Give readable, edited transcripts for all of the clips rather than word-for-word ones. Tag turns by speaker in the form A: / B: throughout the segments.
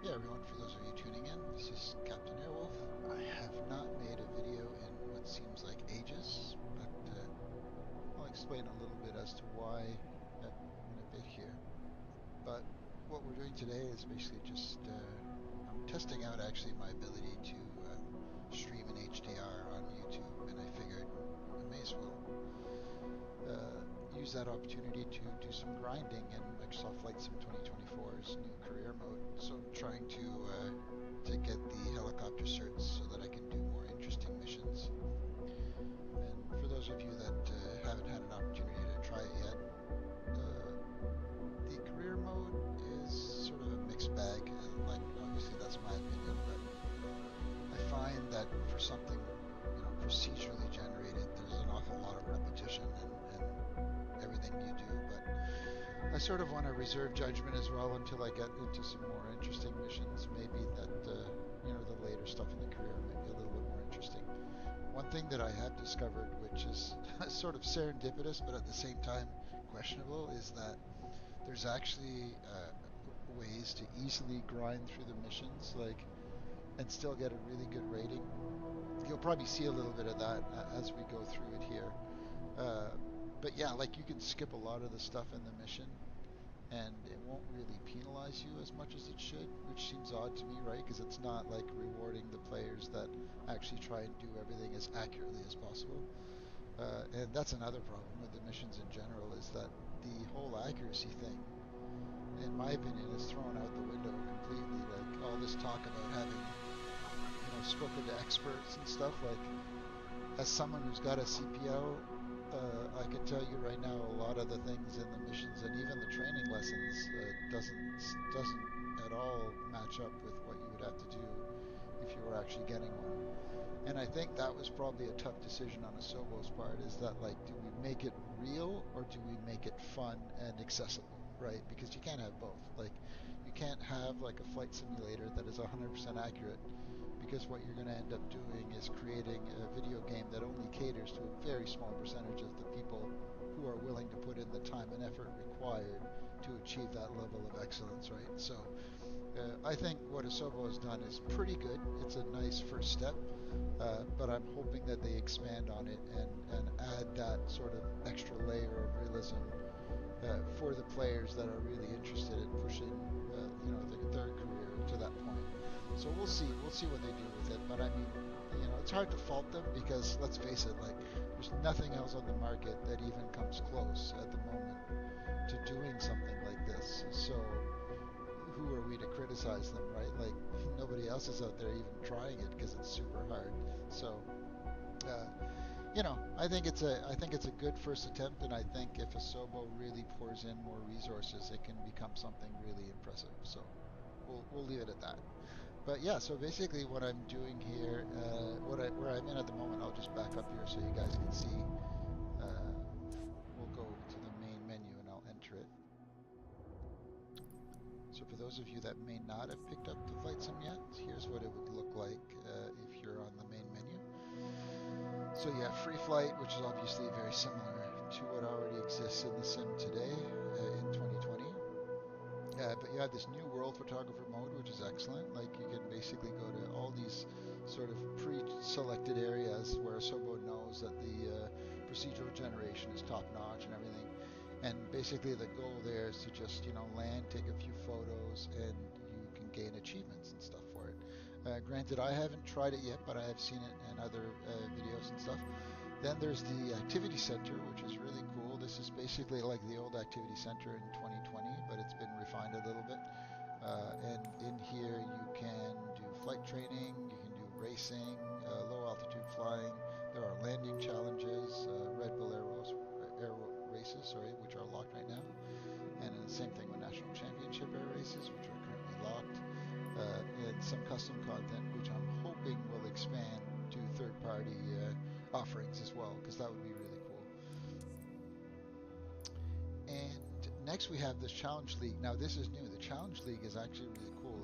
A: Yeah, everyone, for those of you tuning in, this is Cpt.AirWolf. I have not made a video in what seems like ages, but I'll explain a little bit as to why in a bit here. But what we're doing today is basically just I'm testing out actually my ability to stream in HDR on YouTube, and I figured I may as well use that opportunity to do some grinding in Microsoft Flight Sim 2024's new career mode. So I'm trying to get the helicopter certs so that I can do more interesting missions. And for those of you that haven't had an opportunity to try it yet, the career mode is sort of a mixed bag. And like, obviously that's my opinion, but I find that for something, procedurally generated, there's an awful lot of repetition and everything you do, but I sort of want to reserve judgment as well until I get into some more interesting missions. Maybe that the later stuff in the career might be a little bit more interesting. One thing that I have discovered, which is sort of serendipitous but at the same time questionable, is that there's actually ways to easily grind through the missions, and still get a really good rating. You'll probably see a little bit of that as we go through it here. But yeah, you can skip a lot of the stuff in the mission and it won't really penalize you as much as it should, which seems odd to me, right? Because it's not rewarding the players that actually try and do everything as accurately as possible. And that's another problem with the missions in general, is that the whole accuracy thing, in my opinion, is thrown out the window completely. All this talk about having spoken to experts and stuff, as someone who's got a CPL, I can tell you right now a lot of the things in the missions and even the training lessons doesn't at all match up with what you would have to do if you were actually getting one. And I think that was probably a tough decision on Asobo's part, is that do we make it real or do we make it fun and accessible, right? Because you can't have both. You can't have a flight simulator that is 100% accurate, because what you're going to end up doing is creating a video game that only caters to a very small percentage of the people who are willing to put in the time and effort required to achieve that level of excellence, right? So I think what Asobo has done is pretty good. It's a nice first step, but I'm hoping that they expand on it and add that sort of extra layer of realism for the players that are really interested in pushing their career to that point. So we'll see what they do with it. But I mean, it's hard to fault them, because let's face it, there's nothing else on the market that even comes close at the moment to doing something like this. So who are we to criticize them, right? Nobody else is out there even trying it, because it's super hard. So I think it's a good first attempt, and I think if Asobo really pours in more resources, it can become something really impressive. So we'll leave it at that. But yeah, so basically what I'm doing here, where I'm in at the moment, I'll just back up here so you guys can see. We'll go to the main menu and I'll enter it. So for those of you that may not have picked up the Flight Sim yet, here's what it would look like if you're on the main menu. So you have free flight, which is obviously very similar to what already exists in the sim today in 2020. But you have this new world photographer mode, which is excellent. You can basically go to all these sort of pre-selected areas where Asobo knows that the procedural generation is top-notch and everything. And basically the goal there is to just, land, take a few photos, and you can gain achievements and stuff for it. Granted, I haven't tried it yet, but I have seen it in other videos and stuff. Then there's the Activity Center, which is really cool. This is basically like the old Activity Center in 2020, but it's been refined a little bit. And in here you can do flight training, you can do racing, low altitude flying. There are landing challenges, Red Bull air races, which are locked right now. And the same thing with National Championship air races, which are currently locked. And some custom content, which I'm hoping will expand to third-party offerings as well, because that would be really cool. And next we have this Challenge League. Now this is new. The Challenge League is actually really cool.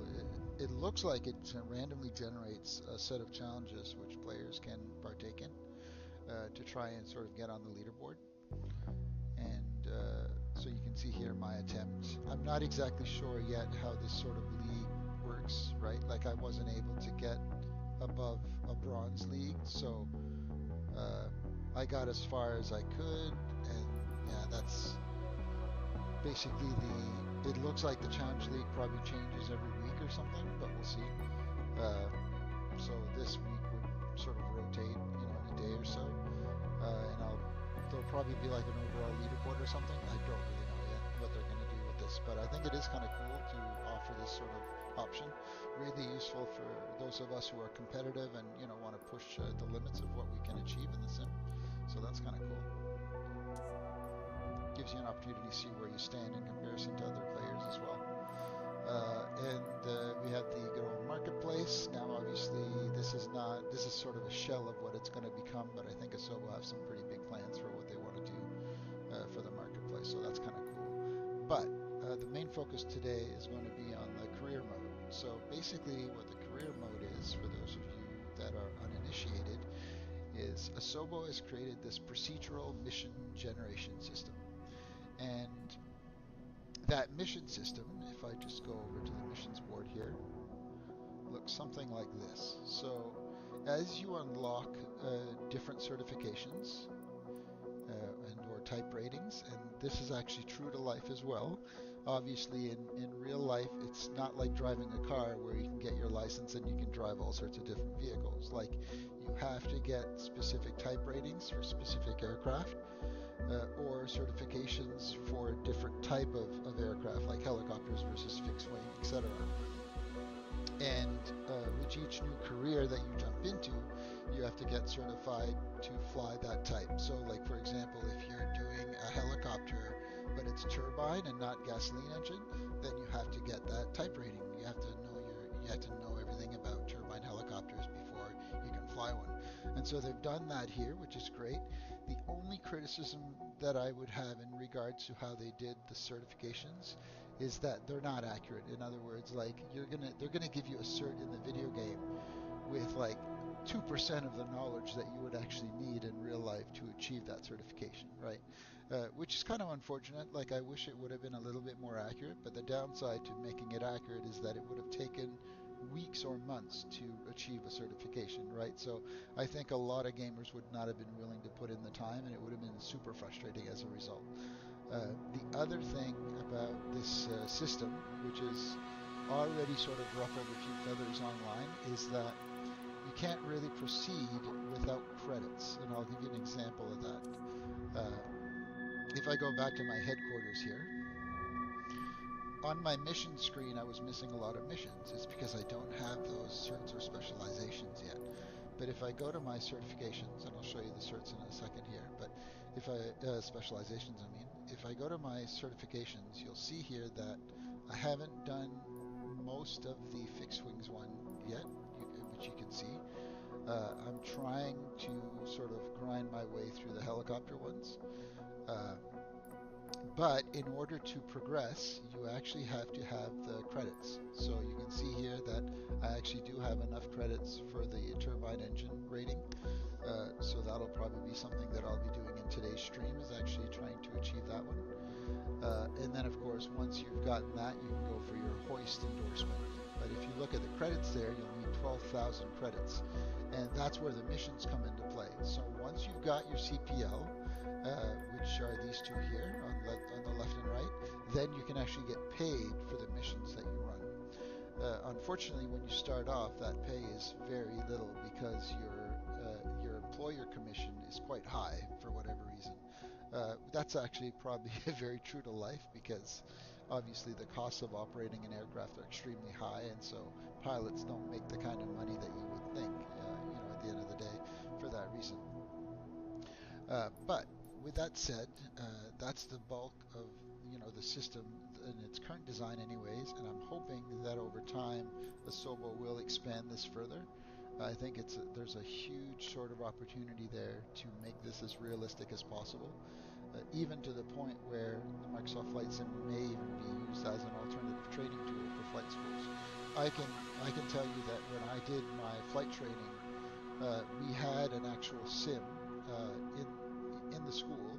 A: it looks like it randomly generates a set of challenges which players can partake in to try and sort of get on the leaderboard. And so you can see here my attempt. I'm not exactly sure yet how this sort of league works, right? Like I wasn't able to get above a bronze league, so I got as far as I could, and yeah, that's basically it looks like the challenge league probably changes every week or something, but we'll see. So this week would sort of rotate, in a day or so, and there'll probably be like an overall leaderboard or something. I don't really know yet what they're going to do with this, but I think it is kind of cool to offer this sort of option. Really useful for those of us who are competitive and want to push the limits of what we can achieve in the sim. So that's kind of cool. Gives you an opportunity to see where you stand in comparison to other players as well. And we have the good old marketplace. Now, obviously, this is sort of a shell of what it's going to become, but I think Asobo have some pretty big plans for what they want to do for the marketplace, so that's kind of cool. But the main focus today is going to be on the career mode. So basically, what the career mode is, for those of you that are uninitiated, is Asobo has created this procedural mission generation system. And that mission system, if I just go over to the missions board here, looks something like this. So as you unlock different certifications and or type ratings, and this is actually true to life as well. Obviously in real life, it's not like driving a car where you can get your license and you can drive all sorts of different vehicles. Like, you have to get specific type ratings for specific aircraft, or certifications for a different type of aircraft, like helicopters versus fixed wing, etc. And with each new career that you jump into, you have to get certified to fly that type. So like, for example, if you're doing a helicopter but it's turbine and not gasoline engine, then you have to get that type rating. You have to know everything about turbine helicopters before you can fly one. And so they've done that here, which is great. The only criticism that I would have in regards to how they did the certifications is that they're not accurate. In other words, like, they're gonna give you a cert in the video game with like 2% of the knowledge that you would actually need in real life to achieve that certification, right? Which is kind of unfortunate. Like, I wish it would have been a little bit more accurate, but the downside to making it accurate is that it would have taken weeks or months to achieve a certification, right? So I think a lot of gamers would not have been willing to put in the time, and it would have been super frustrating as a result. The other thing about this system, which has already sort of ruffled a few feathers online, is that you can't really proceed without credits, and I'll give you an example of that. If I go back to my headquarters here, on my mission screen, I was missing a lot of missions. It's because I don't have those certs or specializations yet. But if I go to my certifications, and I'll show you the certs in a second here, but if specializations, I mean, if I go to my certifications, you'll see here that I haven't done most of the fixed wings one yet, which you can see. I'm trying to sort of grind my way through the helicopter ones. But in order to progress, you actually have to have the credits. So you can see here that I actually do have enough credits for the turbine engine rating. So that'll probably be something that I'll be doing in today's stream, is actually trying to achieve that one. And then, of course, once you've gotten that, you can go for your hoist endorsement. But if you look at the credits there, you'll need 12,000 credits. And that's where the missions come into play. So once you've got your CPL, which are these two here on the left and right, then you can actually get paid for the missions that you run. Unfortunately, when you start off, that pay is very little because your employer commission is quite high for whatever reason. That's actually probably very true to life, because obviously the costs of operating an aircraft are extremely high, and so pilots don't make the kind of money that you would think, at the end of the day, for that reason. But with that said, that's the bulk of the system in its current design anyways, and I'm hoping that over time Asobo will expand this further. I think there's a huge sort of opportunity there to make this as realistic as possible. even to the point where the Microsoft Flight Sim may even be used as an alternative training tool for flight schools. I can tell you that when I did my flight training, we had an actual sim in the school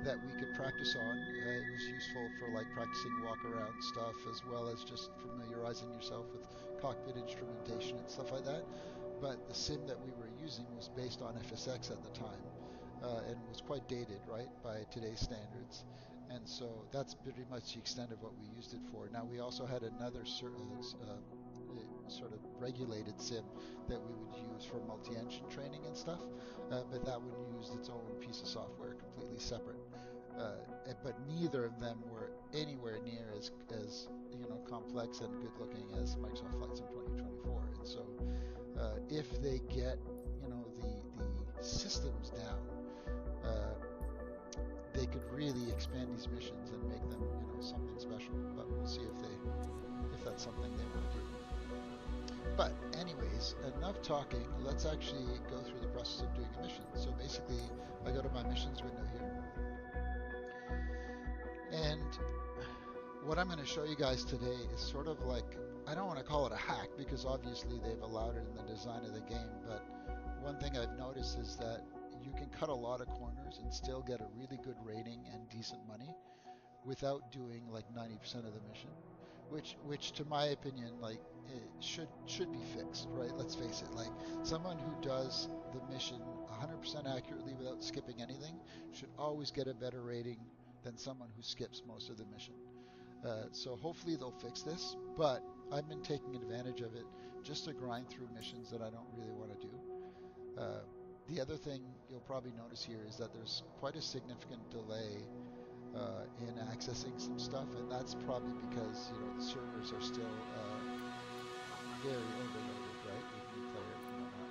A: that we could practice on. It was useful for like practicing walk around stuff as well as just familiarizing yourself with cockpit instrumentation and stuff like that. But the sim that we were using was based on FSX at the time, and was quite dated, right, by today's standards. And so that's pretty much the extent of what we used it for. Now we also had another sort of regulated sim that we would use for multi-engine training and stuff, but that one used its own piece of software, completely separate. But neither of them were anywhere near as complex and good looking as Microsoft Flight Sim 2024. And so if they get the systems down, they could really expand these missions and make them something special. But we'll see if that's something they want to do. But anyways, enough talking. Let's actually go through the process of doing a mission. So basically, I go to my missions window here. And what I'm going to show you guys today is sort of like, I don't want to call it a hack because obviously they've allowed it in the design of the game, but one thing I've noticed is that you can cut a lot of corners and still get a really good rating and decent money without doing like 90% of the mission, which to my opinion, like, it should be fixed, right? Let's face it, like, someone who does the mission 100% accurately without skipping anything should always get a better rating than someone who skips most of the mission. So hopefully they'll fix this, but I've been taking advantage of it just to grind through missions that I don't really want to do. The other thing you'll probably notice here is that there's quite a significant delay in accessing some stuff, and that's probably because the servers are still very overloaded, right, with new players and whatnot.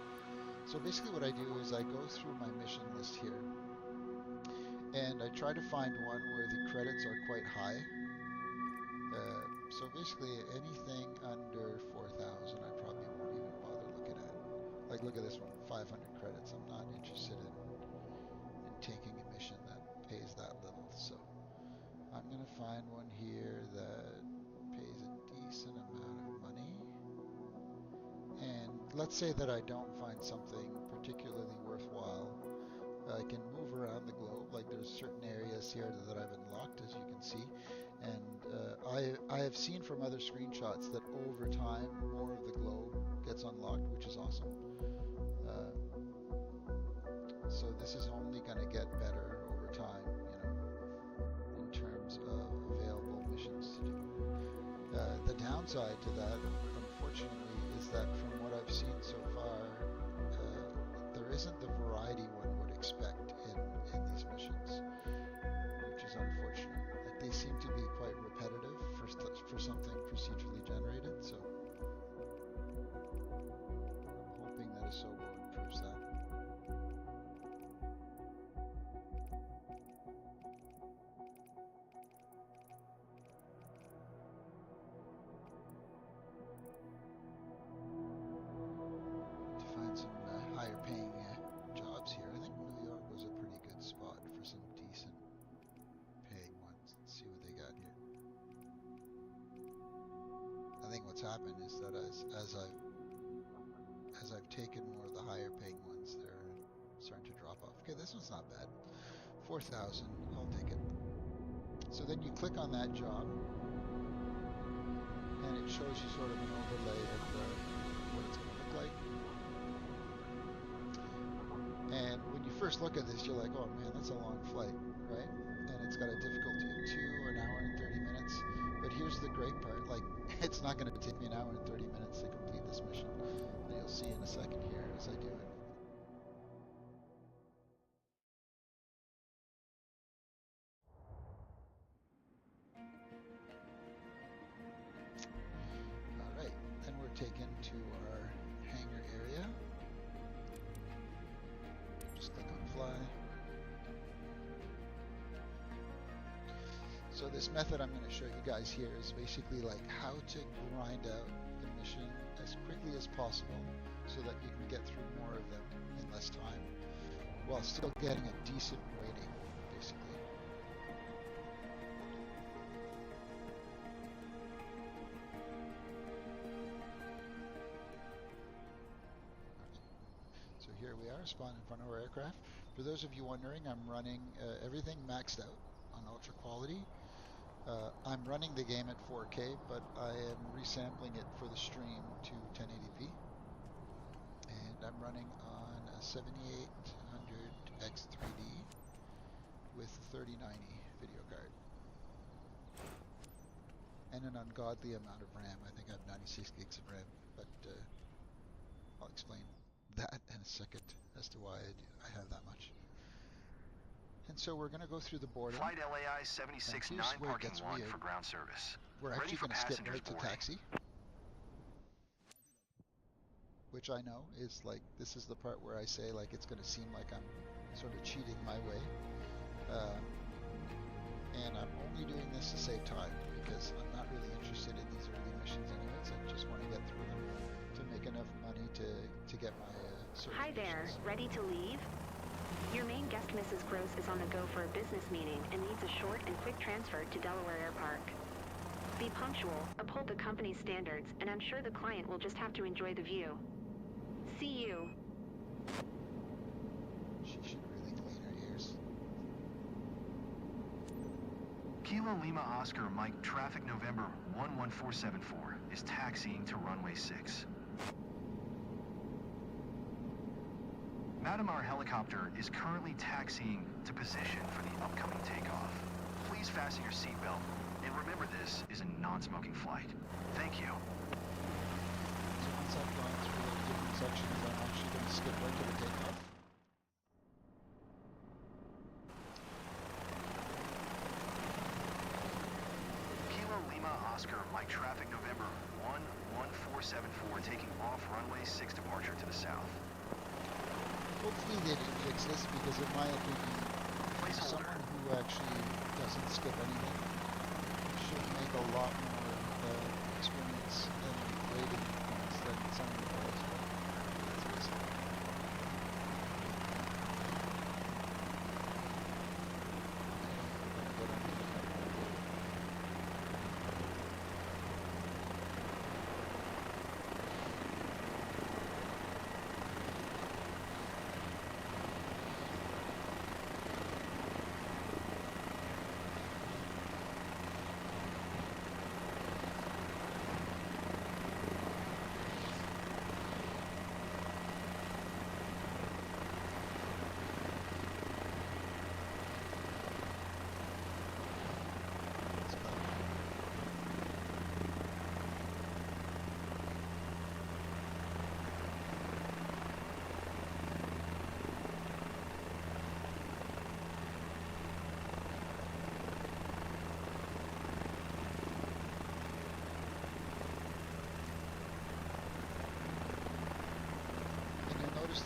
A: So basically what I do is I go through my mission list here, and I try to find one where the credits are quite high. So basically anything under 4,000 I probably won't even bother looking at. Like, look at this one, 500 credits. I'm not interested in taking a mission that pays that little. So I'm going to find one here that pays a decent amount of money. And let's say that I don't find something particularly worthwhile. I can move around the globe. Like, there's certain areas here that I've unlocked, as you can see. And I have seen from other screenshots that over time, more of the globe gets unlocked, which is awesome. So this is only going to get better over time, in terms of available missions to do. The downside to that, unfortunately, is that from what I've seen so far, there isn't the variety one would expect in these missions, which is unfortunate. Like, they seem to be quite repetitive for something procedurally generated, so I'm hoping that Asobo improves that. To find some higher paying jobs here. I think New York was a pretty good spot for some decent paying ones. Let's see what they got here. I think what's happened is that as I've taken more of the higher paying ones, they're starting to drop off. Okay, this one's not bad. 4,000, I'll take it. So then you click on that job, and it shows you sort of an overlay of what it's going to look like. And when you first look at this, you're like, oh man, that's a long flight, right? And it's got a difficulty of 2, an hour and 30 minutes. But here's the great part, like, it's not going to take me an hour and 30 minutes to complete this mission. You'll see in a second here as I do it. Alright, then we're taken to our hangar area. Just click on fly. So this method I'm going to show you guys here is basically like how to grind out the mission as quickly as possible so that you can get through more of them in less time while still getting a decent rating, basically. we are, spawn in front of our aircraft. For those of you wondering, I'm running everything maxed out on ultra quality. I'm running the game at 4K, but I am resampling it for the stream to 1080p. And I'm running on a 7800X3D with a 3090 video card. And an ungodly amount of RAM. I think I have 96 gigs of RAM, but I'll explain that in a second as to why I have that much. And so we're going to go through the boarding.
B: Flight LAI 769 parking 1 for ground service.
A: We're actually going to skip right to taxi. Which I know is like, this is the part where I say like it's going to seem like I'm sort of cheating my way. And I'm only doing this to save time because I'm not really interested in these early missions anyways. I just want to get through them to make enough money to get my certifications.
C: Hi there, ready to leave? Your main guest, Mrs. Gross, is on the go for a business meeting and needs a short and quick transfer to Delaware Air Park. Be punctual, uphold the company's standards, and I'm sure the client will just have to enjoy the view. See you.
A: She should really clean her ears.
B: Kilo Lima Oscar Mike Traffic November 11474 is taxiing to runway 6. Madam, our helicopter is currently taxiing to position for the upcoming takeoff. Please fasten your seatbelt, and remember this is a non-smoking flight. Thank you.
A: So once I've gone through the different sections, I'm actually going to skip right to the takeoff.
B: Kilo Lima Oscar Mike Traffic November 11474 taking off runway 6 departure to the south.
A: Hopefully they didn't fix this because in my opinion, someone who actually doesn't skip anything should make a lot more experience and rating points than someone who does.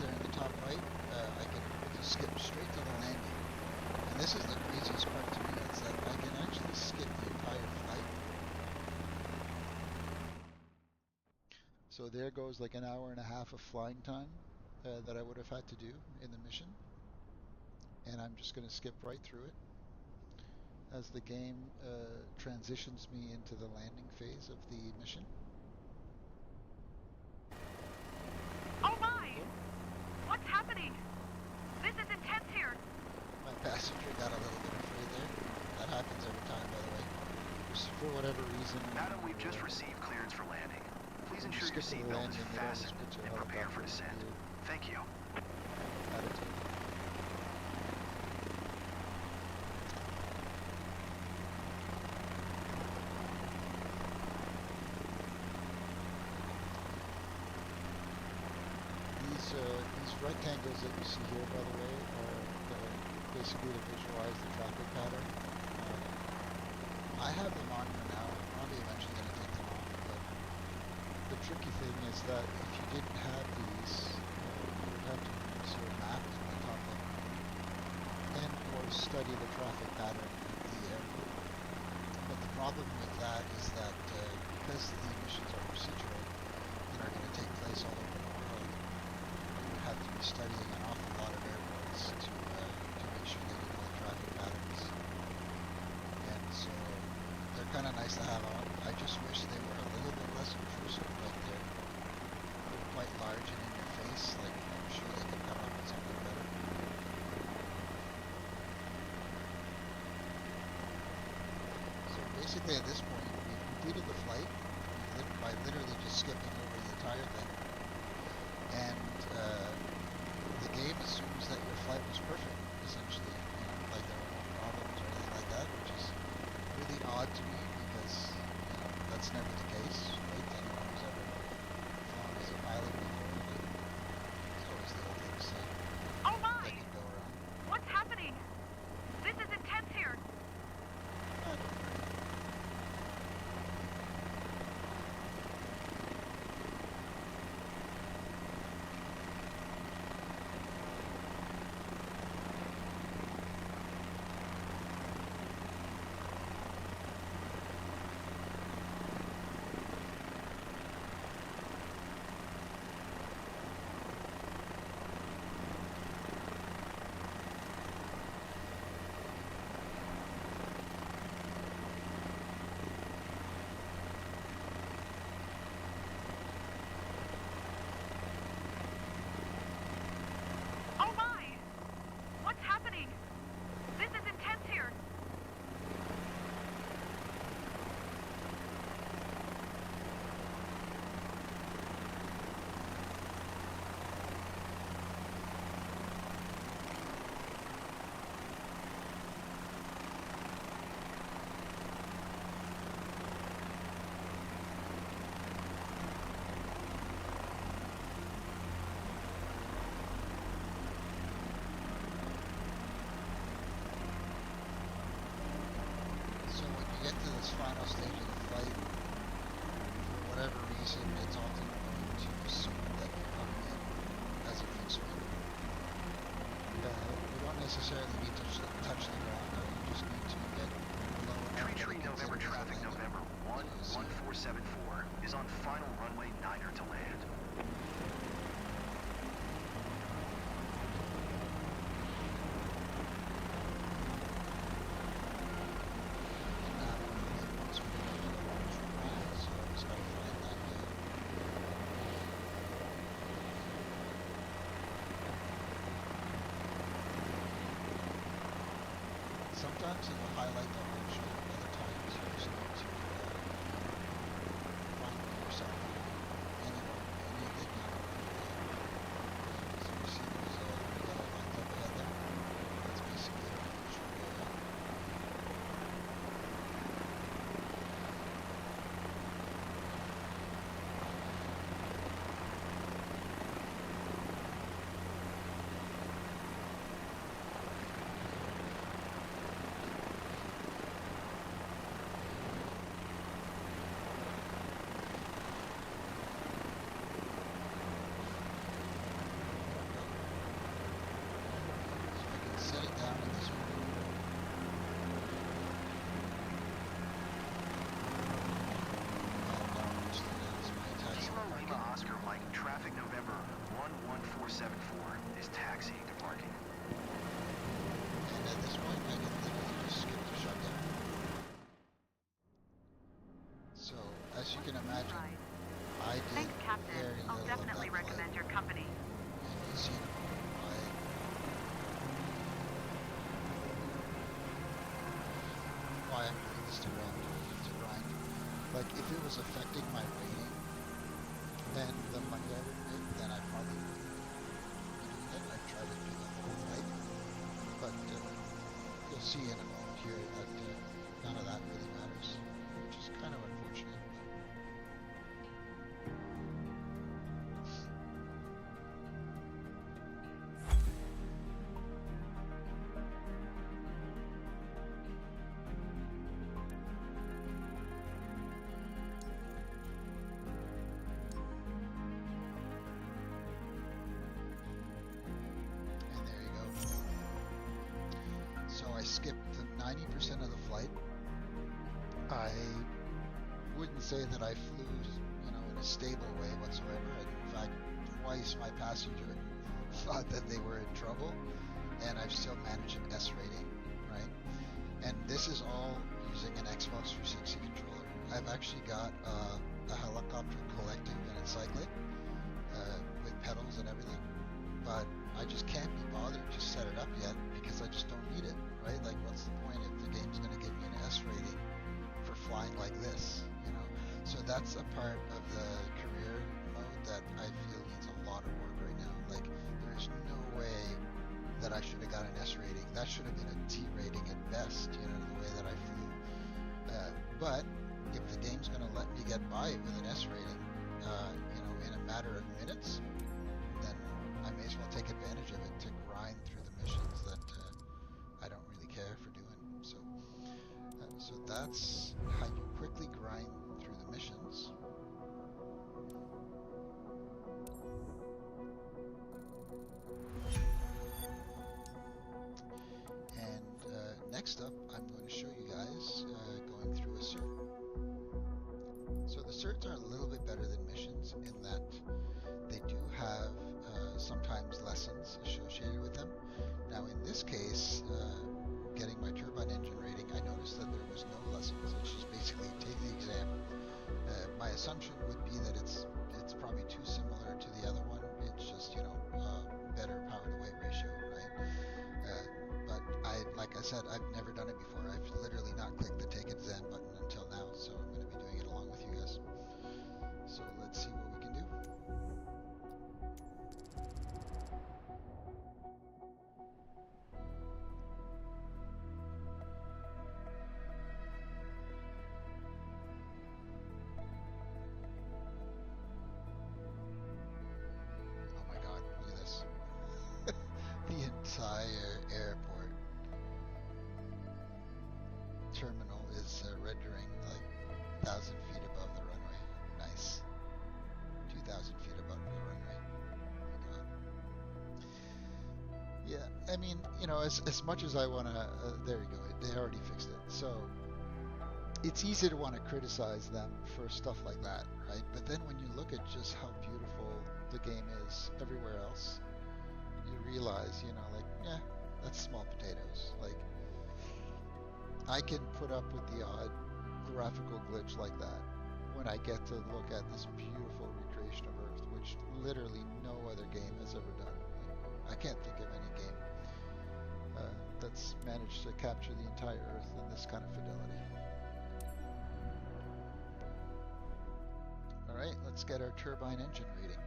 A: There in the top right, I can just skip straight to the landing. And this is the craziest part to me, is that I can actually skip the entire flight. So there goes like an hour and a half of flying time that I would have had to do in the mission. And I'm just going to skip right through it as the game transitions me into the landing phase of the mission.
D: Oh my! What's happening? This is intense here.
A: My passenger got a little bit afraid there. That happens every time, by the way. Just for whatever reason.
B: Madam, we've just received clearance for landing. Please ensure your seatbelt is fastened and prepare for descent. Thank you.
A: Attitude. These rectangles that you see here, by the way, are basically to visualize the traffic pattern. I have them on for now. I'm probably eventually going to take them off, but the tricky thing is that if you didn't have these, you would have to use your map in the top left and or study the traffic pattern at the airport. But the problem with that is that because the emissions are procedural and are going to take place all over the world, you would have to be studying an awful lot of airports to make sure that you know the traffic patterns. And so they're kind of nice to have on. I just wish they were a little bit less intrusive, but they're quite large and in your face. Like, I'm sure they can come up basically at this point, we've completed the flight by literally just skipping over the entire thing. And the game assumes that your flight was perfect, essentially. You know, like there were no problems or anything like that, which is really odd to me because, you know, that's never the case, right? Anyone who's ever flown as a pilot before, like, there's always little things
D: Oh my!
A: that can go wrong.
D: What's happening? This is intense here.
A: Don't worry.
D: Oh my! What's happening? This is intense here.
A: So when you get to this final stage of the flight, for whatever reason, it's often going to assume that you're coming in as a fixed wing. You don't necessarily need to touch the ground, though. You just need to get low enough
B: Tree
A: that it
B: November
A: considers
B: traffic
A: a landing.
B: November 11474 is on final runway 9er to land.
A: And now, once we know the launch plan, so I just gotta find that sometimes it will highlight the whole show, other times you just need to find yourself anything you know. So you see those yellow lines up ahead there? That's basically the future area. So I can set it down in this one. And now I'm just as my taxi
B: Kilo Lima
A: parking.
B: Oscar Mike traffic November 11474 is taxiing to parking.
A: And at this point, I can literally just skip the shutdown. So, as you can imagine,
D: Right.
A: I did
D: Thanks, Captain.
A: very
D: I'll
A: little
D: definitely
A: of that
D: recommend
A: flight.
D: your company.
A: And you see why I'm doing this to grind. Like, if it was affecting my rating, then the money I would make, then I probably wouldn't be doing it. I'd try to do the whole flight. But you'll see in a moment here that none of that really matters, which is kind of unfortunate. And there you go. So I skipped the 90% of the flight. I wouldn't say that I flew, you know, in a stable way whatsoever. And in fact, twice my passenger thought that they were in trouble, and I've still managed an S rating, right? And this is all using an Xbox 360 controller. I've actually got a helicopter collective and it's cycling with pedals and everything, but I just can't be bothered to set it up yet because I just don't need it, right? Like, what's the point if the game's going to give me an S rating for something like this, you know. So that's a part of the career mode that I feel needs a lot of work right now. Like, there's no way that I should have got an S rating. That should have been a T rating at best, you know, the way that I flew. But if the game's going to let me get by it with an S rating, you know, in a matter of minutes, then I may as well take advantage of it to grind through the missions that I don't really care for doing. So that's how you quickly grind through the missions. And next up, I'm going to show you guys going through a cert. So the certs are a little bit better than missions in that they do have sometimes lessons associated with them. Now in this case, getting my turbine engine rating, I noticed that there was no lessons. It's just basically take the exam. My assumption would be that it's probably too similar to the other one. It's just, you know, better power to weight ratio, right? But like I said, I've never done it before. I've literally not clicked the take exam button until now, so I'm going to be doing it along with you guys. So let's see what we can do. Oh my god, look at this. The entire airport terminal is rendering like 1,000 feet above the runway. Nice. 2,000 feet above the runway. Oh my god. Yeah, I mean, you know, as much as I want to, there you go, they already fixed it. So it's easy to want to criticize them for stuff like that, right? But then when you look at just how beautiful the game is everywhere else, you realize, you know, like, yeah, that's small potatoes. Like, I can put up with the odd graphical glitch like that when I get to look at this beautiful recreation of Earth, which literally no other game has ever done. Like, I can't think of any game that's managed to capture the entire Earth in this kind of fidelity. All right, let's get our turbine engine reading.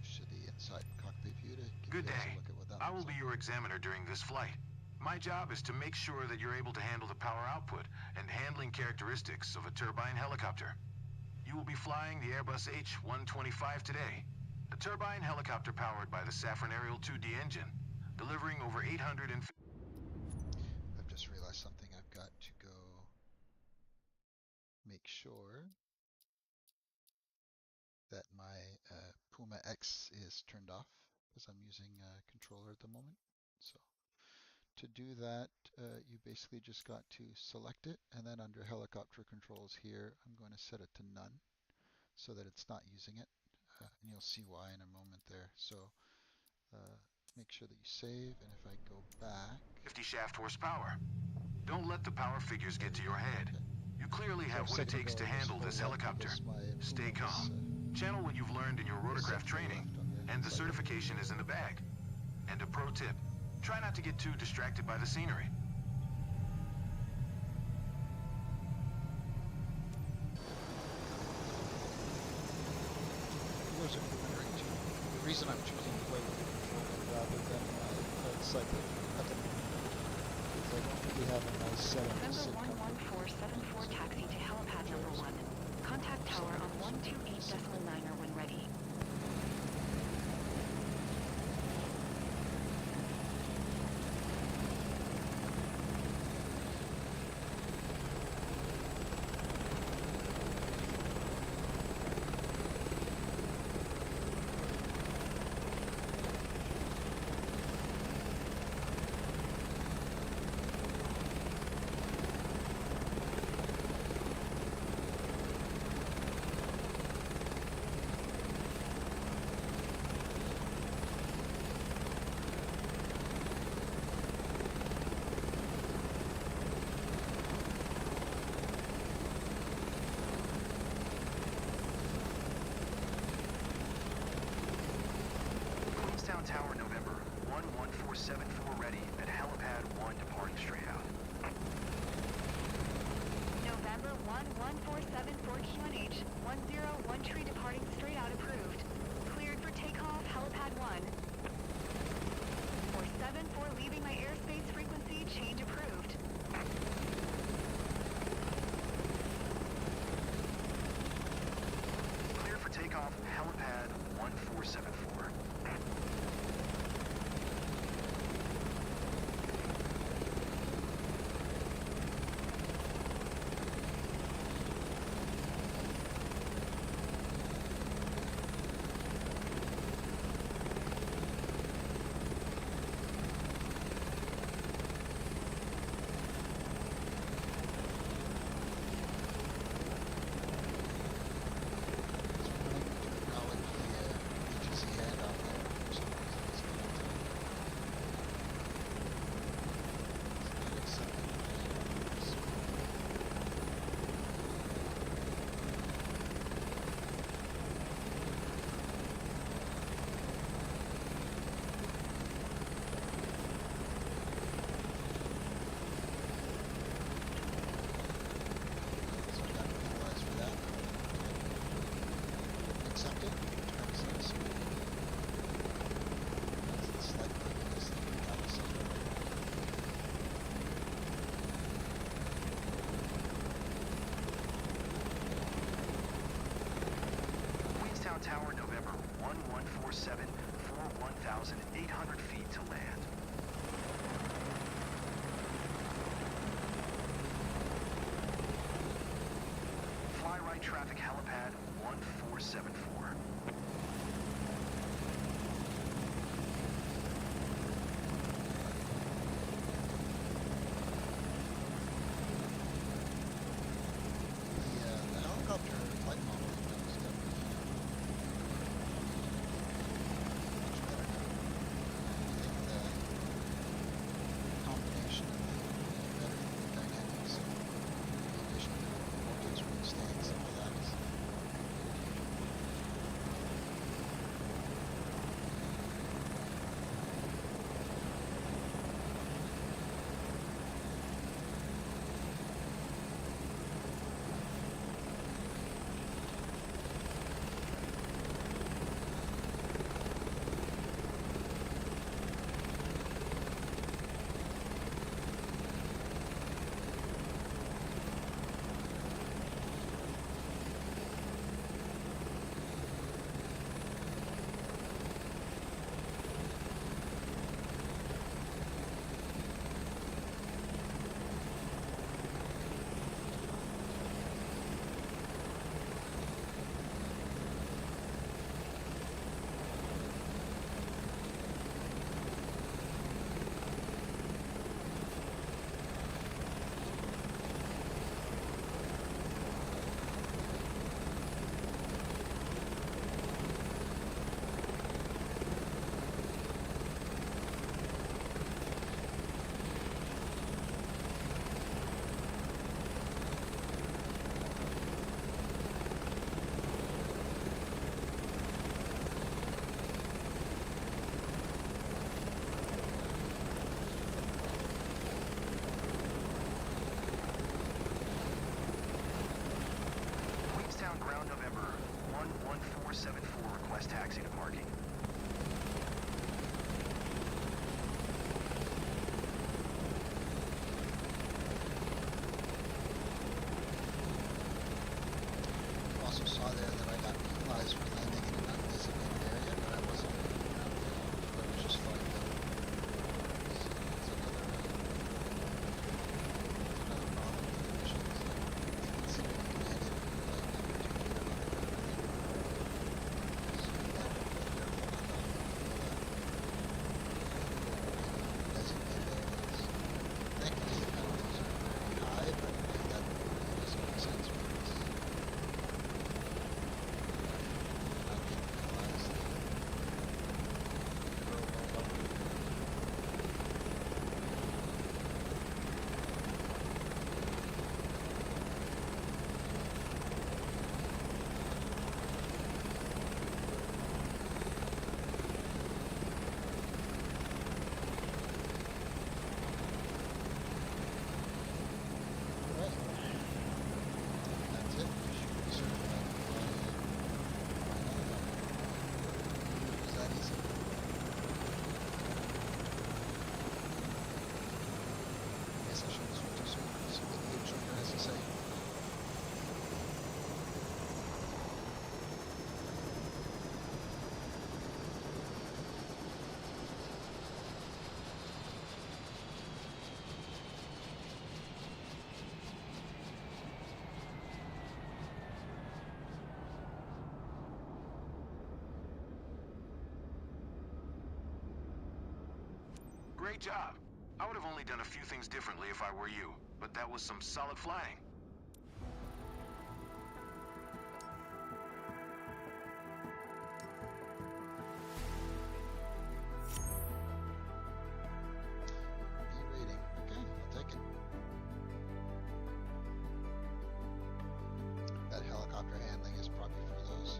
A: Should the inside cockpit view to give
B: Good
A: you guys
B: day.
A: a look at what that
B: I will
A: looks
B: be
A: like.
B: your examiner during this flight. My job is to make sure that you're able to handle the power output and handling characteristics of a turbine helicopter. You will be flying the Airbus H-125 today, a turbine helicopter powered by the Safran Ariel 2D engine, delivering over 850...
A: I've just realized something. I've got to go make sure that my Puma X is turned off because I'm using a controller at the moment. So to do that, you basically just got to select it, and then under helicopter controls here, I'm going to set it to none so that it's not using it. And you'll see why in a moment there. So make sure that you save, and if I go back...
B: 50 shaft horsepower. Don't let the power figures get to your head.
A: Okay.
B: You clearly
A: So
B: have
A: a
B: what it
A: second
B: takes
A: ago
B: to
A: I was
B: handle this
A: full up
B: helicopter.
A: because my
B: Stay
A: Puma was,
B: calm. Channel what you've learned in your rotorcraft training, and the certification is in the bag. And a pro tip, try not to get too distracted by the scenery.
A: Those are great too. The reason I'm choosing to play with the controller rather than my cycling at the moment is I don't We have a nice setup to
C: November
A: sit comfortably.
C: 11474 taxi to helipad number 1. Contact tower on 128.9 when ready.
E: Tower, November 11474 ready at helipad 1 departing straight out.
C: November 11474 QNH 101 tree departing straight out approved. Cleared for takeoff, helipad 1. 474 leaving my airspace frequency, change approved.
E: Cleared for takeoff, helipad 1474. Tower, November 1147 for 1,800 feet to land. Fly right traffic helipad 1474.
A: The helicopter flight model is definitely much better now. I think the combination of the better fluid dynamics, in addition to vortex wind stance and all that is
E: Ground, November 11474 request taxi to parking.
B: Great job. I would have only done a few things differently if I were you, but that was some solid flying.
A: B rating. Okay, I'll take it. That helicopter handling is probably for those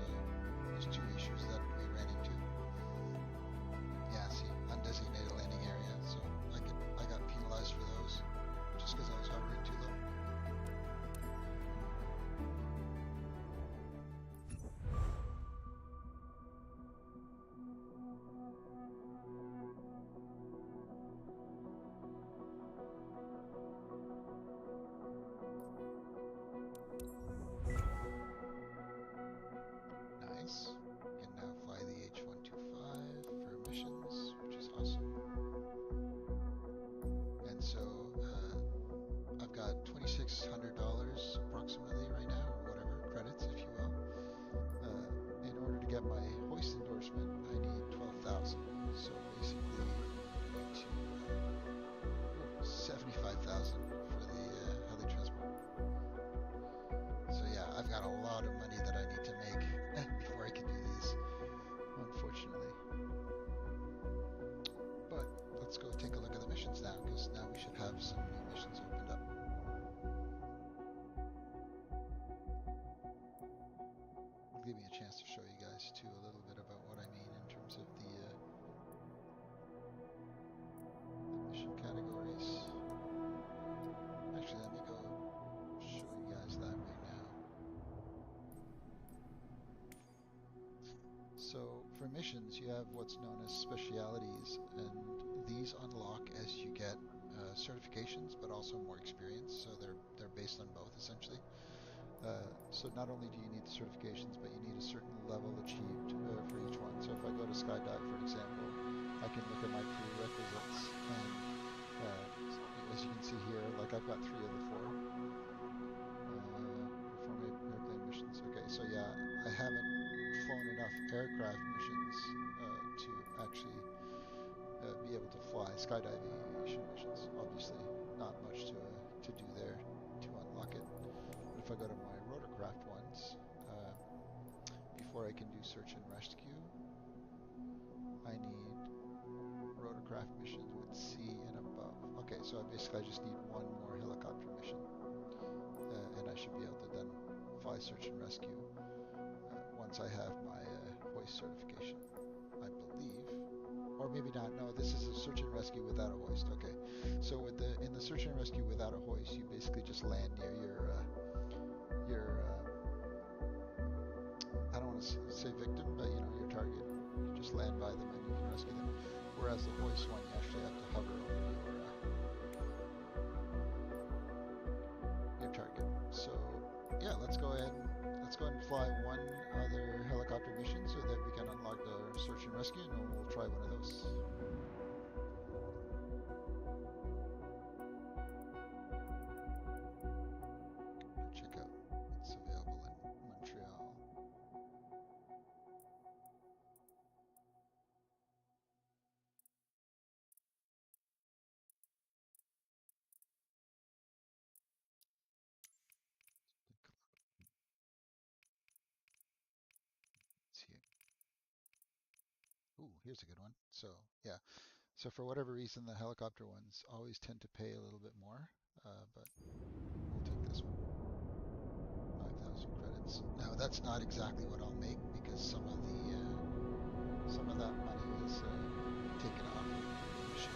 A: two issues that we ran into. Yeah, see, undesignated landing area, so I got penalized for those just because I was hovering too low. Nice. Can now fly the H-125 for missions, which is awesome. And so I've got $2,600 approximately right now, or whatever, credits, if you will. In order to get my hoist endorsement, I need 12,000. So basically, I need to 75,000 for the heli transport. So yeah, I've got a lot of money that I need to make before I can do these, unfortunately. But let's go take a look at the missions now, because now we should have some new missions opened up. It'll give me a chance to show you guys too a little bit about what I mean in terms of the mission categories. Actually, let me go show you guys that right now. So for missions, you have what's known as specialities, and these unlock as you get certifications, but also more experience. So they're based on both essentially. So not only do you need the certifications, but you need a certain level achieved for each one. So if I go to skydive, for example, I can look at my prerequisites, and as you can see here, like I've got 3 of the 4. Perform airplane missions. Okay, so yeah, I haven't flown enough aircraft missions to actually be able to fly skydiving aviation missions. Obviously, not much to do there to unlock it. But if I go to my rotorcraft ones, before I can do search and rescue, I need rotorcraft missions with C and above. Okay, so I just need 1 more helicopter mission, and I should be able to then fly search and rescue once I have my hoist certification, I believe. Or maybe not. No, this is a search and rescue without a hoist. Okay, so in the search and rescue without a hoist, you basically just land near your I don't want to say victim, but you know, your target. You just land by them and you can rescue them. Whereas the hoist one, you actually have to hover over your target. So yeah, let's go ahead and fly 1 other helicopter mission so that we can unlock the search and rescue, and we'll try one of those. Check out what's available in Montreal. Let's see. Ooh, here's a good one. So yeah, so for whatever reason, the helicopter ones always tend to pay a little bit more, but we'll take this one. 5,000 credits. Now that's not exactly what I'll make, because some of that money is taken off of the mission.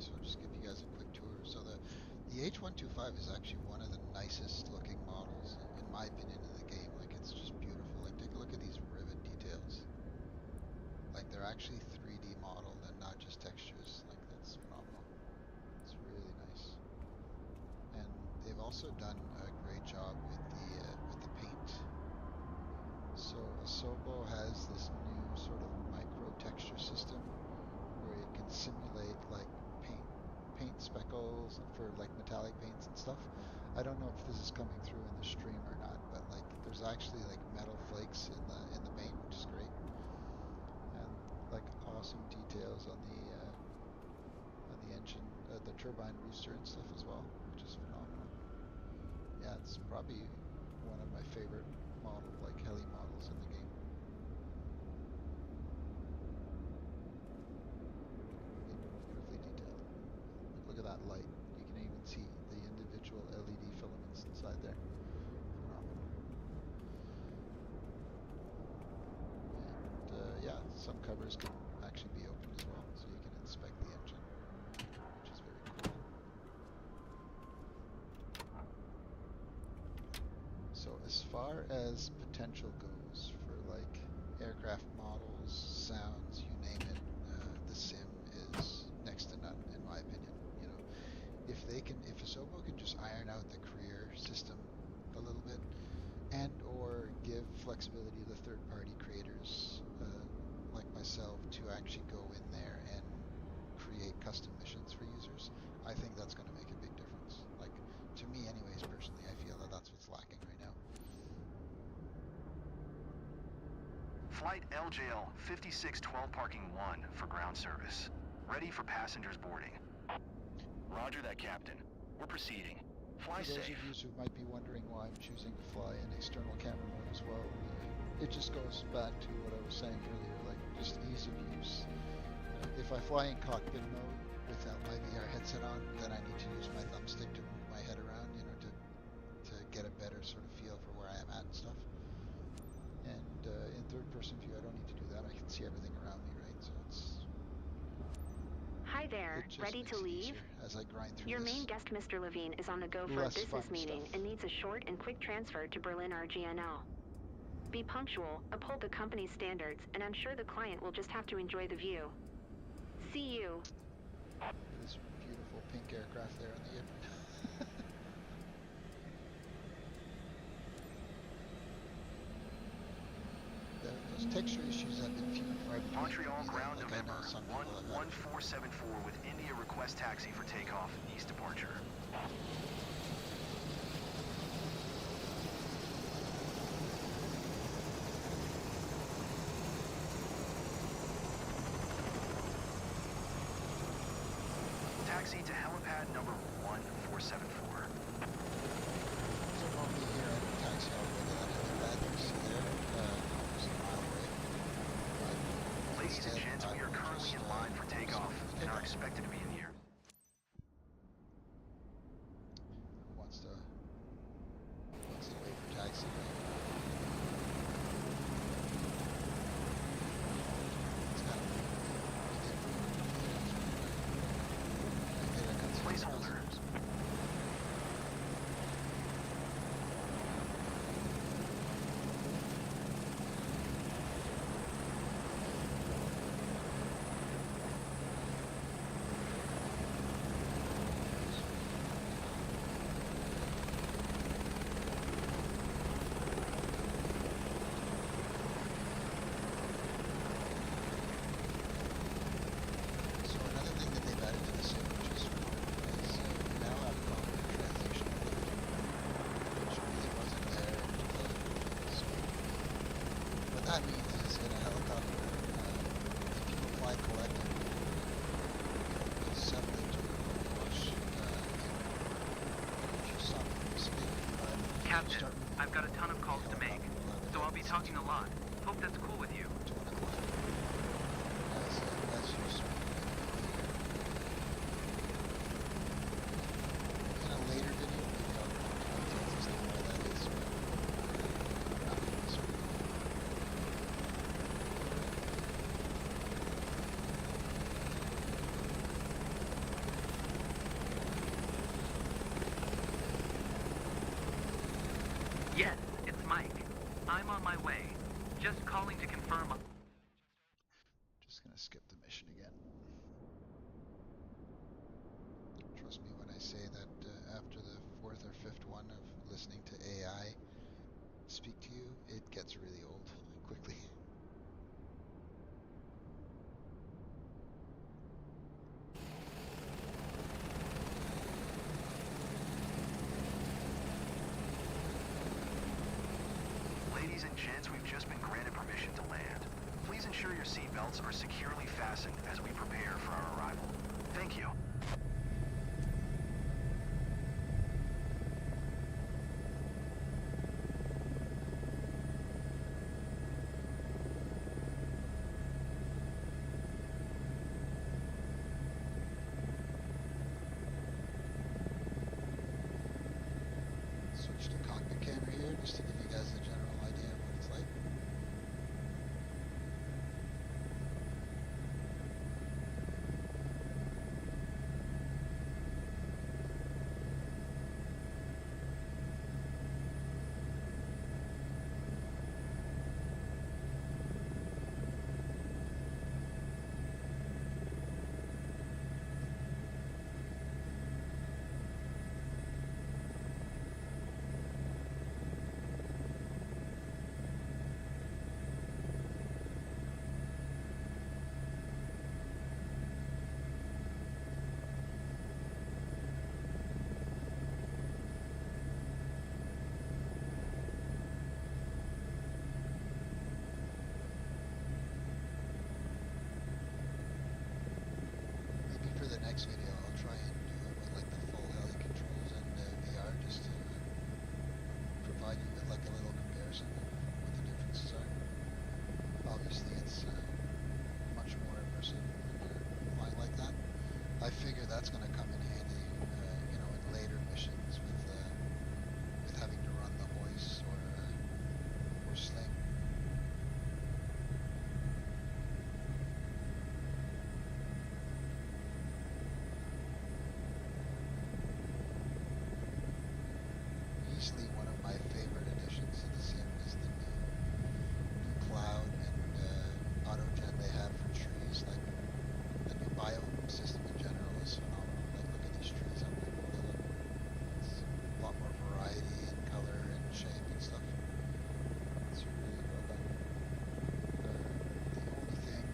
A: So I'll just give you guys a quick tour. So the H125 is actually one of the nicest looking models, in my opinion, in the game. Like, it's just beautiful. Like, take a look at these rivet details. Like, they're actually 3D modeled and not just textures. Like, that's phenomenal. It's really nice. And they've also done a great job with the paint. So Asobo has this new sort of micro texture system where it can simulate like paint speckles for like metallic paints and stuff. I don't know if this is coming through in the stream or not, but like there's actually like metal flakes in the paint, which is great, and like awesome details on the engine, the turbine rooster and stuff as well, which is phenomenal. Yeah, it's probably one of my favorite like heli models in the game. Beautifully detailed. Like, look at that light. You can even see the individual LED filaments inside there. Phenomenal. And yeah, some covers can actually be opened as well, so you can inspect the engine, which is very cool. So as far as potential goes for like aircraft models, sounds, you name it, the sim is next to none in my opinion. You know, if Asobo can just iron out the career system a little bit, and or give flexibility to third-party creators like myself to actually go in there and create custom missions for users, I think that's going to make a big difference. Like, to me anyways, personally, I feel that that's what's lacking right now.
E: Flight LJL 5612 parking 1 for ground service. Ready for passengers boarding. Roger that, Captain. We're proceeding. Fly
A: For those
E: safe.
A: of you who might be wondering why I'm choosing to fly in external camera mode as well, it just goes back to what I was saying earlier, like just ease of use. If I fly in cockpit mode without my VR headset on, then I need to use my thumbstick to move my head around, you know, to get a better sort of feel for where I am at and stuff. And in third-person view, I don't need to do that. I can see everything around me, right? So
C: Hi there,
A: it just
C: ready
A: makes
C: to
A: it
C: leave?
A: easier as I grind through
C: Your
A: this.
C: main guest, Mr. Levine, is on the go for a
A: Less fun
C: business meeting
A: stuff.
C: and needs a short and quick transfer to Berlin RGNL. Be punctual, uphold the company's standards, and I'm sure the client will just have to enjoy the view. See you.
A: This beautiful pink aircraft there on the apron. Those texture issues have been few and far between.
E: Montreal ground
A: like
E: November,
A: I know some people have had.
E: 11474 with India request taxi for takeoff, east departure. Taxi to helipad number 1474.
A: So normally here at the taxi, I'll go to that helipad you see there, almost a mile away. But
E: Ladies and gents, we are currently in line for takeoff and are expected to be in the air.
A: Who wants to wait for taxi? It's kind of
E: Placeholder.
A: So another thing that they've added to the sim, which is phenomenal, is we now have proper translation ability, which really wasn't there until this week. What that means is in a helicopter, if you apply collectively, you'll settle into a wash. If you stop speaking,
F: Captain, I've got a ton of calls to make, so I'll be talking a lot. Hope that's cool with you.
A: to 1 o'clock. As you sort of in a later video, maybe I'll go into details as to why that is. But I'm not going to sort of
F: Yes, it's Mike. I'm on my way. Just calling to confirm.
A: Just gonna skip the mission again. Trust me when I say that after the fourth or fifth one of listening to AI speak to you, it gets really old quickly.
E: Ladies and gents, we've just been granted permission to land. Please ensure your seatbelts are securely fastened as we prepare for our arrival. Thank you.
A: Switch to cockpit camera here just to give you guys a general idea of what it's like. Maybe for the next video I'll try and do it with like the full heli controls and VR just to provide you with like a little comparison of what the differences are. Obviously it's much more immersive when you're flying like that. I figure that's going to come in handy, you know, in later missions with having to run the hoist or sling. Easily one of my favorite additions to the sim is the new cloud and autogen they have for trees. Like the new biome system in general is phenomenal. Like look at these trees, how beautiful they look. It's a lot more variety in color and shape and stuff. It's really well done. The only thing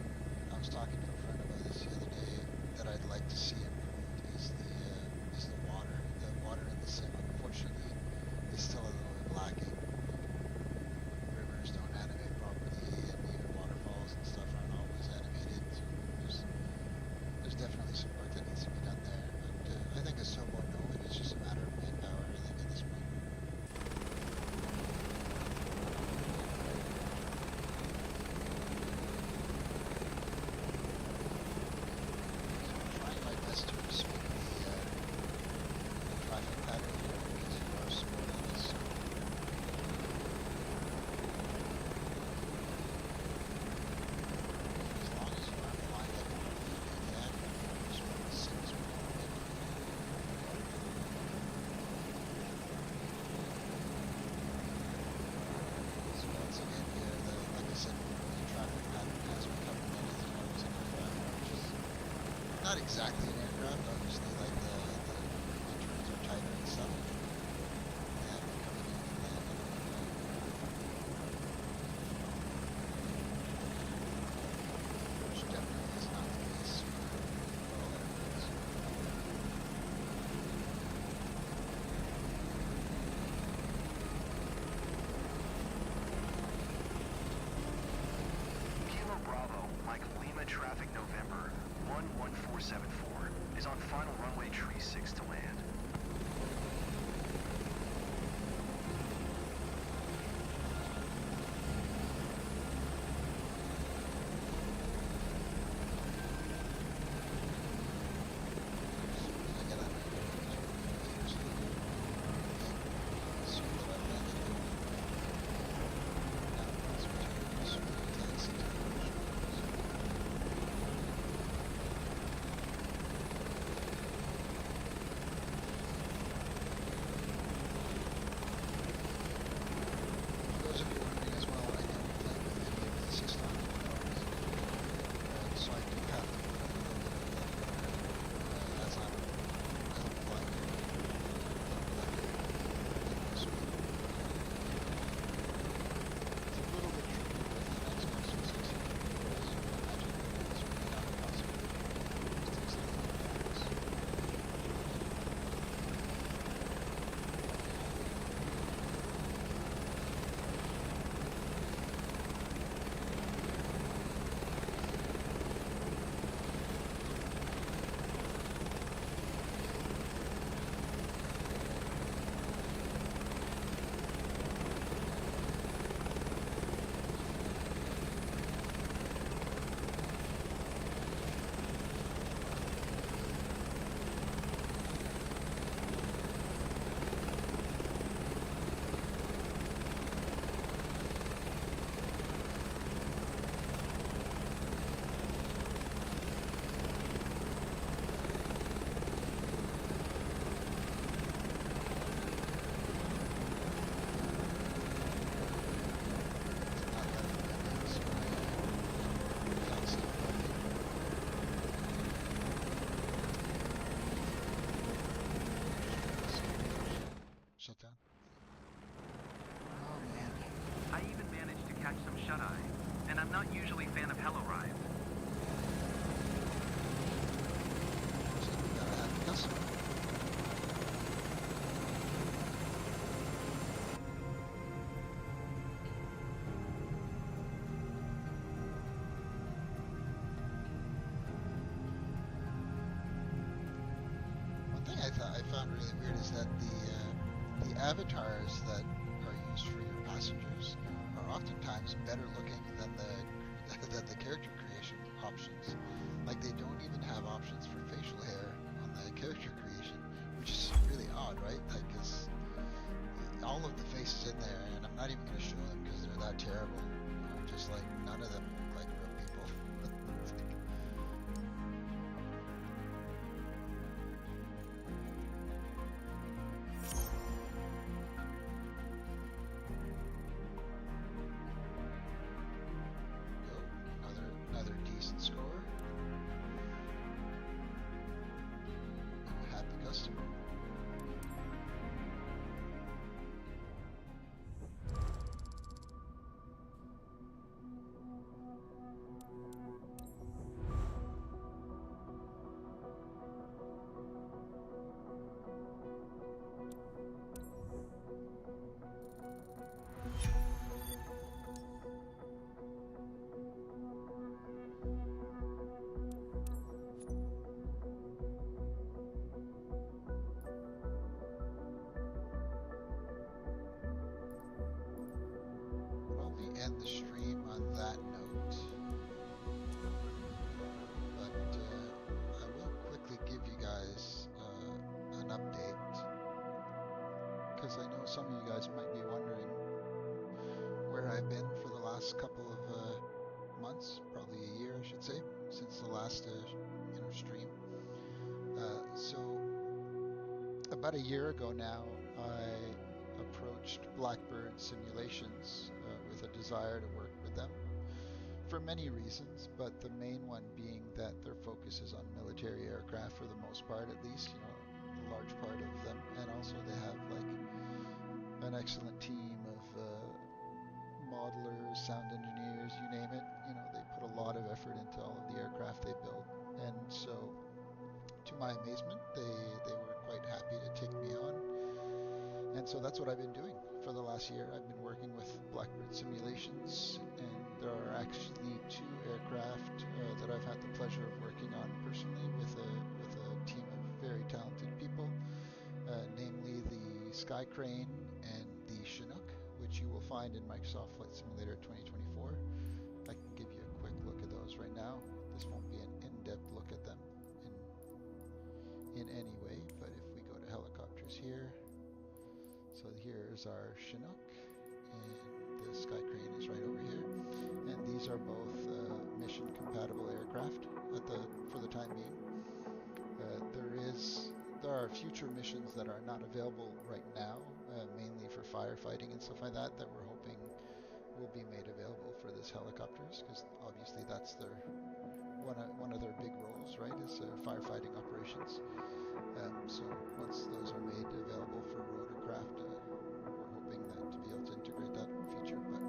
A: I was talking to a friend about this the other day that I'd like to see improved is the water. The water in the sim, unfortunately, is still a little bit lacking. Like, rivers don't animate properly, and even waterfalls and stuff aren't always animated. So there's definitely some work that needs to be done there. But I think as Sobo know it, it's just a matter of manpower. I think at this point. So I'm trying my best to respect the traffic pattern here because you are supporting this. As long as you aren't flying like a maniac, just want to sim as well. So once again here, like I said, the traffic pattern has become many times in aircraft, which is not exactly an aircraft, obviously, like the turns are tighter and stuff. Yeah, we're coming in and landing on the which definitely is not the case for all airplanes.
E: Kilo Bravo, Mike Lima traffic November 11474 is on final runway tree 6 to land.
A: As soon as I get under here, I will use the suit that I've landed in. Now, it's between the taxi to the I found really weird is that the avatars that are used for your passengers are oftentimes better looking than the character creation options. Like they don't even have options for facial hair on the character creation, which is really odd, right? Like, because all of the faces in there, and I'm not even going to show them because they're that terrible. Just like none of them look like real people. Another decent score. And a happy customer. End the stream on that note, but I will quickly give you guys an update, because I know some of you guys might be wondering where I've been for the last couple of months, probably a year I should say, since the last stream. So about a year ago now, I approached Blackbird Simulations with a desire to work with them for many reasons, but the main one being that their focus is on military aircraft for the most part, at least, a large part of them, and also they have like an excellent team of modelers, sound engineers, you name it. They put a lot of effort into all of the aircraft they build, and so to my amazement, they were quite happy to take me on. And so that's what I've been doing for the last year. I've been working with Blackbird Simulations, and there are actually 2 aircraft that I've had the pleasure of working on personally with a team of very talented people, namely the Sky Crane and the Chinook, which you will find in Microsoft Flight Simulator 2024. I can give you a quick look at those right now. This won't be an in-depth look at them in any way, but if we go to helicopters here, so here's our Chinook, and the Sky Crane is right over here, and these are both mission compatible aircraft for the time being. There are future missions that are not available right now, mainly for firefighting and stuff like that we're hoping will be made available for this helicopters, because obviously that's their one of their big roles, right, is firefighting operations. So once those are made available for rotorcraft, we're hoping that to be able to integrate that in the future. But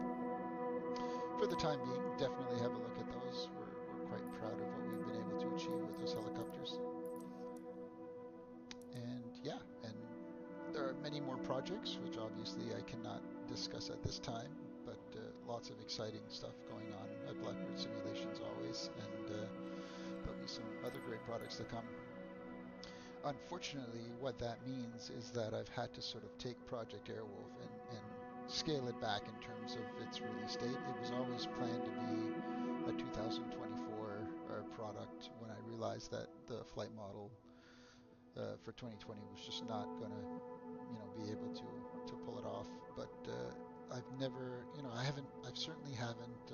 A: for the time being, definitely have a look at those. We're quite proud of what we've been able to achieve with those helicopters. And yeah, and there are many more projects, which obviously I cannot discuss at this time, but lots of exciting stuff going on at Blackbird Simulations always, and there'll be some other great products to come. Unfortunately, what that means is that I've had to sort of take Cpt.AirWolf and scale it back in terms of its release date. It was always planned to be a 2024 product, when I realized that the flight model for 2020 was just not going to, be able to pull it off. But I've never, I certainly haven't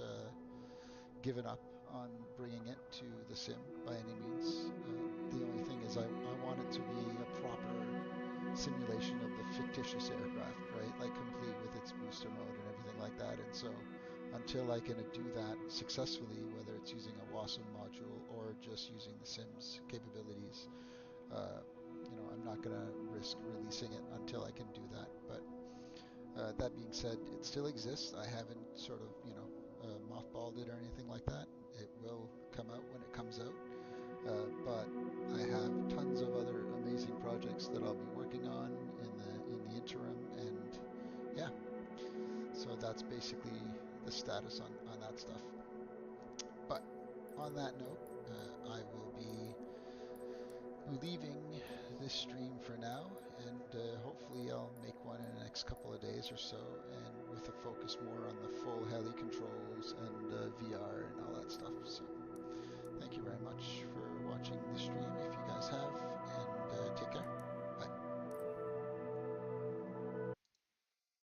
A: given up on bringing it to the sim by any means. The only thing is I want it to be a proper simulation of the fictitious aircraft, right? Like complete with its booster mode and everything like that. And so until I can do that successfully, whether it's using a WASM module or just using the Sims capabilities, I'm not going to risk releasing it until I can do that. But that being said, it still exists. I haven't sort of, mothballed it or anything like that. It will come out when it comes out. But I have tons of other amazing projects that I'll be working on in the interim, and yeah. So that's basically the status on that stuff. But on that note, I will be leaving this stream for now, and hopefully I'll make one in the next couple of days or so, and with a focus more on the full heli controls and VR and all that stuff. So thank you very much for watching the stream if you guys have, and take care.